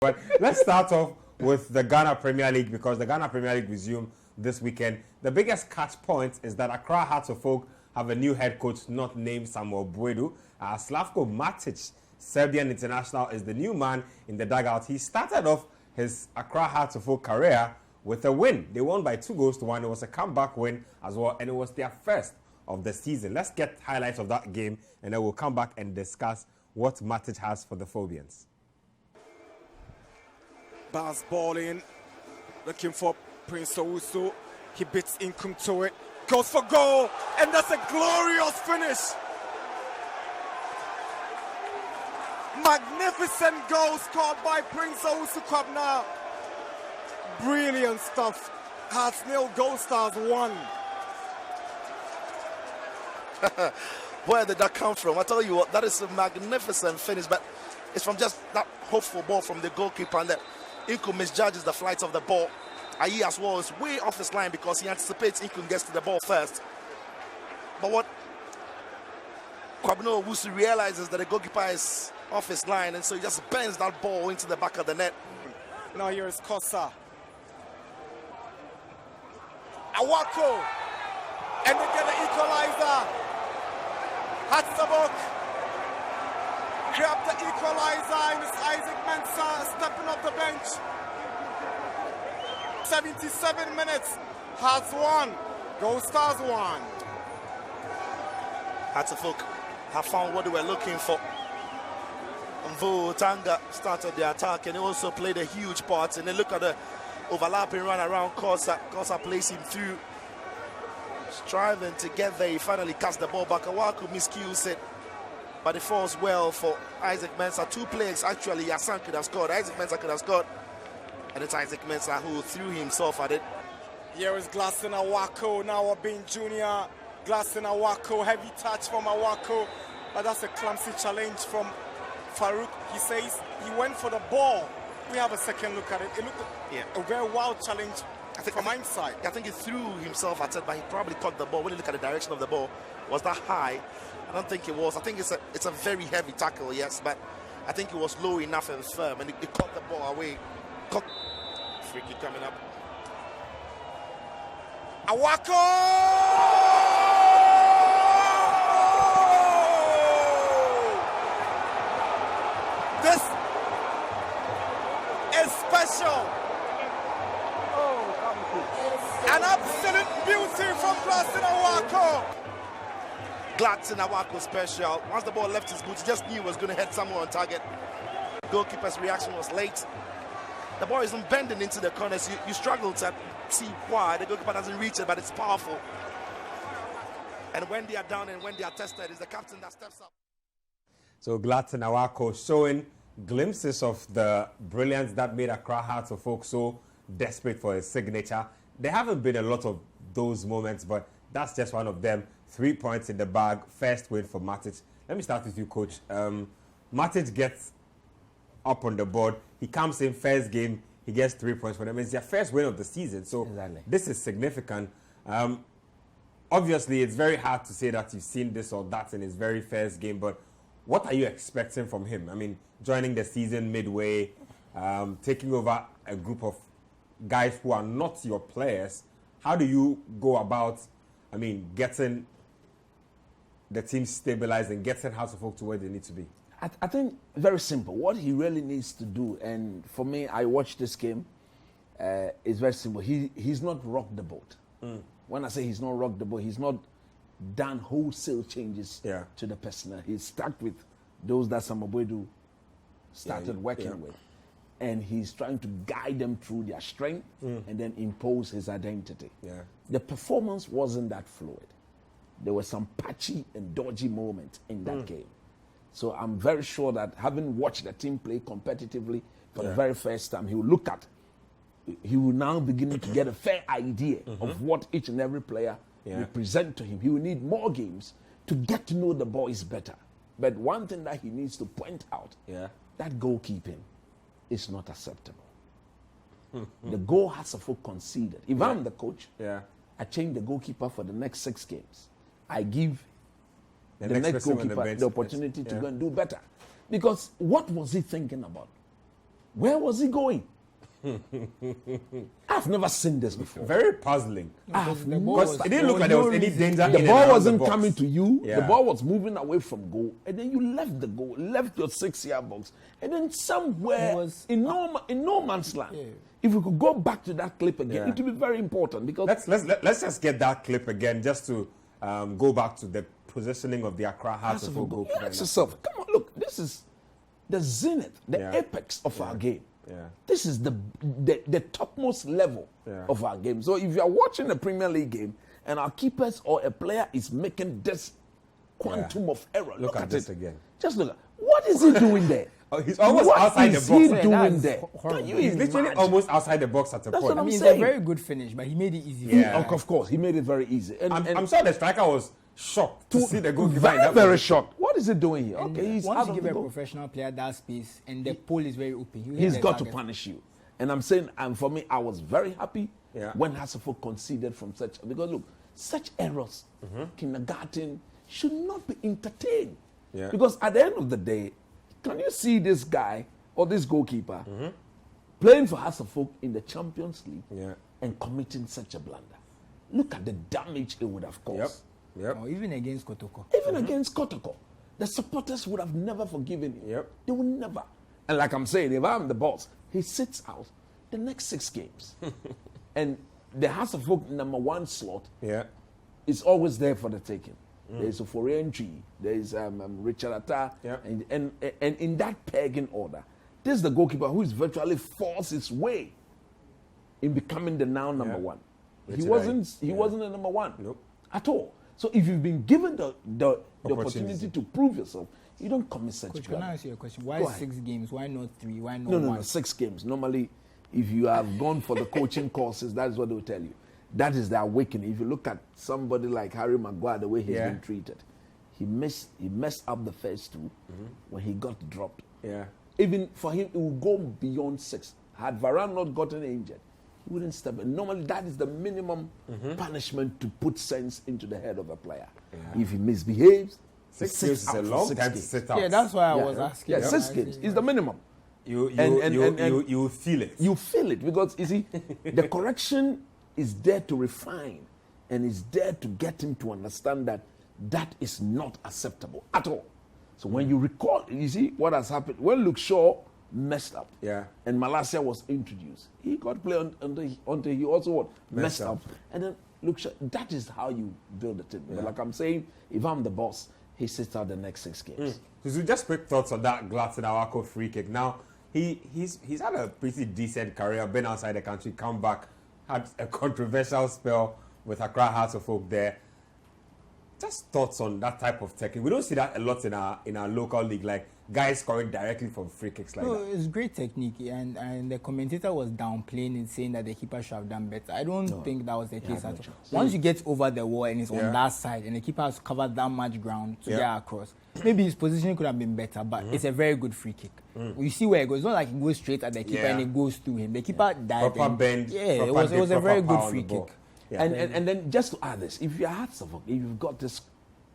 But let's start off with the Ghana Premier League because the Ghana Premier League resumed this weekend. The biggest catch point is that Accra Hearts of Oak have a new head coach not named Samuel Buedu. Slavko Matic, Serbian international, is the new man in the dugout. He started off his Accra Hearts of Oak career with a win. They won by 2-1. It was a comeback win as well, and it was their first of the season. Let's get highlights of that game, and then we'll come back and discuss what Matic has for the Phobians. Baz ball in, looking for Prince Owusu. He beats Inkum to it, goes for goal, and that's a glorious finish. Magnificent goal scored by Prince Owusu Kwabna. Brilliant stuff. Hearts nil, Gold Stars 1. Where did that come from? I tell you what, that is a magnificent finish, but it's from just that hopeful ball from the goalkeeper, and Inkum misjudges the flight of the ball. Ayi as well is way off his line because he anticipates Inkum gets to the ball first. But what Kwabna Owusu realizes that the goalkeeper is off his line, and so he just bends that ball into the back of the net. Now here is Kosa. Awako. And they get the equalizer. Hatzabok grabbed the equalizer, and it's Isaac Mensah stepping off the bench. 77 minutes. Hearts 1, Gold Stars 1. Hearts of Oak have found what they were looking for. Mvo Tanga started the attack, and he also played a huge part. And then look at the overlapping run around Kosa. Kosa plays him through. Striving to get there, he finally casts the ball back. Awaku miscues it, but it falls well for Isaac Mensah. Two players actually, Hassan could have scored, Isaac Mensah could have scored, and it's Isaac Mensah who threw himself at it. Here is Glasson Awako, now being junior. Glasson Awako, heavy touch from Awako, but that's a clumsy challenge from Farouk. He says he went for the ball. We have a second look at it. It looked a very wild challenge. From my side. I think he threw himself at it, but he probably caught the ball. When you look at the direction of the ball, was that high? I don't think it was. I think it's a very heavy tackle, yes, but I think it was low enough and firm, and he caught the ball away. Free kick coming up. Awako! This is special. An absolute beauty from Gladson Awako. Gladson Awako special. Once the ball left his boots, he just knew he was going to hit someone on target. Goalkeeper's reaction was late. The ball isn't bending into the corners. You struggle to see why. The goalkeeper doesn't reach it, but it's powerful. And when they are down and when they are tested, it's the captain that steps up. So Gladson Awako showing glimpses of the brilliance that made Accra Hearts of Oak so desperate for his signature. There haven't been a lot of those moments, but that's just one of them. 3 points in the bag, first win for Matic. Let me start with you, Coach. Matic gets up on the board. He comes in first game, he gets 3 points for them. It's their first win of the season, so This is significant. Obviously, it's very hard to say that you've seen this or that in his very first game, but what are you expecting from him? I mean, joining the season midway, taking over a group of guys who are not your players, how do you go about, getting the team stabilized and getting House of Oak to where they need to be? I think very simple. What he really needs to do, and for me, I watched this game, is very simple. He's not rocked the boat. When I say he's not rocked the boat, he's not done wholesale changes to the personnel. He's stuck with those that Samabuedu started working with. And he's trying to guide them through their strength and then impose his identity. The performance wasn't that fluid. There were some patchy and dodgy moments in that game. So I'm very sure that having watched the team play competitively for the very first time, he will now begin to get a fair idea of what each and every player will present to him. He will need more games to get to know the boys better. But one thing that he needs to point out, that goalkeeping is not acceptable. The goal has to be conceded. If I'm the coach, I change the goalkeeper for the next 6 games. I give the next goalkeeper the opportunity to go and do better. Because what was he thinking about? Where was he going? I've never seen this before. Very puzzling. Because it didn't look like there was any danger. The in ball and around wasn't the box. coming to you. Yeah. The ball was moving away from goal, and then you left the goal, left your 6-yard box, and then somewhere It was- in no man's land. If we could go back to that clip again, Yeah. it would be very important because Let's just get that clip again, just to go back to the positioning of the Accra Hearts of Oak goalkeeper. ask yourself, come on, look, this is the zenith, the Yeah. apex of our game. Yeah. This is the topmost level Yeah. of our game. So if you are watching a Premier League game and our keepers or a player is making this quantum of error, Look at this it again. Just look at what is he doing there? Oh, he's almost What outside the is box. he Yeah, doing that's there? horrible. Can you He's literally imagine? almost outside the box at a That's point. what I I'm mean, it's saying. a very good finish, but he made it easy. Yeah. Of course, he made it very easy. And I'm sure the striker was shocked to see the goalkeeper in very, that very position. shocked. What is he doing here? And Okay, he's once out you of give the a goal. professional player that space and the pole is very open, he'll hit He's the got to target. punish you. And I'm saying, and for me, I was very happy Yeah. when Hasselhoff conceded from such, because look, such errors, kindergarten, should not be entertained. Yeah. Because at the end of the day, can you see this guy or this goalkeeper playing for Hasselhoff in the Champions League Yeah. and committing such a blunder? Look at the damage it would have Yep. caused. Yep. Or even against Kotoko. Even against Kotoko, the supporters would have never forgiven him. Yep. They would never. And like I'm saying, if I'm the boss, he sits out the next 6 games. And the House of Folk #1 slot Yeah. is always there for the taking. There's a Foreign there's Richard Atta, Yep. and in that pegging order, this is the goalkeeper who is virtually forced his way in becoming the now number Yeah. 1. Richard He wasn't Atta. the number 1 Nope. at all. So if you've been given the Opportunity. opportunity to prove yourself, you don't commit such Coach, can I crime. ask you a question? Why Go ahead. 6 games? Why not 3? Why not No, 1? 6 games. Normally, if you have gone for the coaching courses, that is what they will tell you. That is the awakening. If you look at somebody like Harry Maguire, the way he's Yeah. been treated, he messed up the first 2 when he got dropped. Yeah. Even for him, it will go beyond 6. Had Varane not gotten injured, he wouldn't step in. Normally, that is the minimum punishment to put sense into the head of a player. If he misbehaves, he 6 sits games is out a for long 6 time to games. sit out. Yeah, that's why I Yeah, was asking. Yeah, 6 games is the minimum. You And- you feel it. You feel it because you see, the correction is there to refine and is there to get him to understand that that is not acceptable at all. So when you recall, you see what has happened when Luke Shaw messed up, Yeah. and Malacia was introduced, he got play until he also what messed Messed up, up. and then Luke Shaw. That is how you build a team. But like I'm saying, if I'm the boss, he sits out the next 6 games. So just quick thoughts on that Gladson Awako free kick. Now he's had a pretty decent career, been outside the country, come back, had a controversial spell with Accra Hearts of Oak there. Just thoughts on that type of technique. We don't see that a lot in our local league, like guys scoring directly from free kicks like No, that. it's great technique, and the commentator was downplaying and saying that the keeper should have done better. I don't think that was the case had no at all. chance. Once you get over the wall and it's Yeah. on that side, and the keeper has covered that much ground to Yeah. get across, maybe his position could have been better, but it's a very good free kick. You see where it goes. It's not like it goes straight at the keeper Yeah. and it goes through him. The keeper dived. Proper and- bend, Yeah, proper it was dip, a proper very power good on free the ball. kick. Yeah. And then just to add this, if you're Hatzavok, if you've got this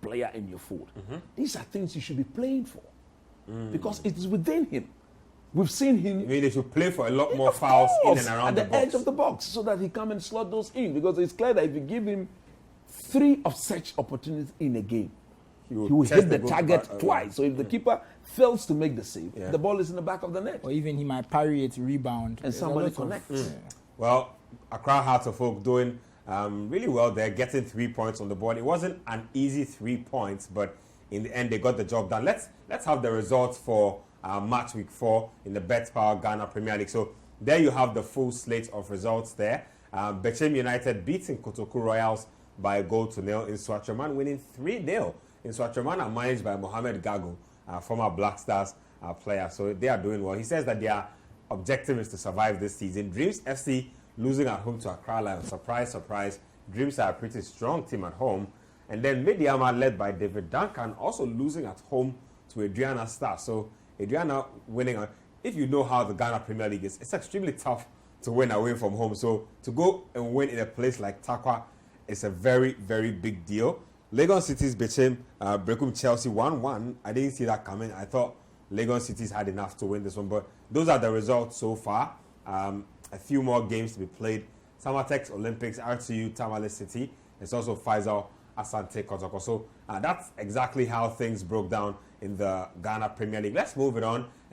player in your fold, these are things you should be playing for because it is within him. We've seen him I mean, they should play for a lot more of fouls in course, and around at the the box. edge of the box so that he come and slot those in because it's clear that if you give him 3 of such opportunities in a game, he will test hit the goalkeeper, target twice. So if the keeper fails to make the save, Yeah. the ball is in the back of the net. Or even he might parry it, rebound, And There's a somebody lot of- connects. Well, Accra Hearts of Oak doing really well there, getting 3 points on the board. It wasn't an easy 3 points, but in the end they got the job done. Let's have the results for match week 4 in the betPawa Ghana Premier League. So there you have the full slate of results there. Bechem United beating Kotoko Royals by a goal to nil in Swatchaman, winning 3-0 in Swatchaman, are managed by Mohamed Gago, former Black Stars player. So they are doing well. He says that their objective is to survive this season. Dreams FC losing at home to Accra Lions. Surprise, surprise. Dreams are a pretty strong team at home. And then Mediama, led by David Duncan, also losing at home to Aduana Star. So Aduana winning. If you know how the Ghana Premier League is, it's extremely tough to win away from home. So to go and win in a place like Takwa is a very, very big deal. Lagos City's Bechem Brekum Chelsea 1-1. I didn't see that coming. I thought Lagos City's had enough to win this one. But those are the results so far. A few more games to be played. Samatex Olympics, RTU Tamale City. It's also Faisal Asante Kotoko. So that's exactly how things broke down in the Ghana Premier League. Let's move it on.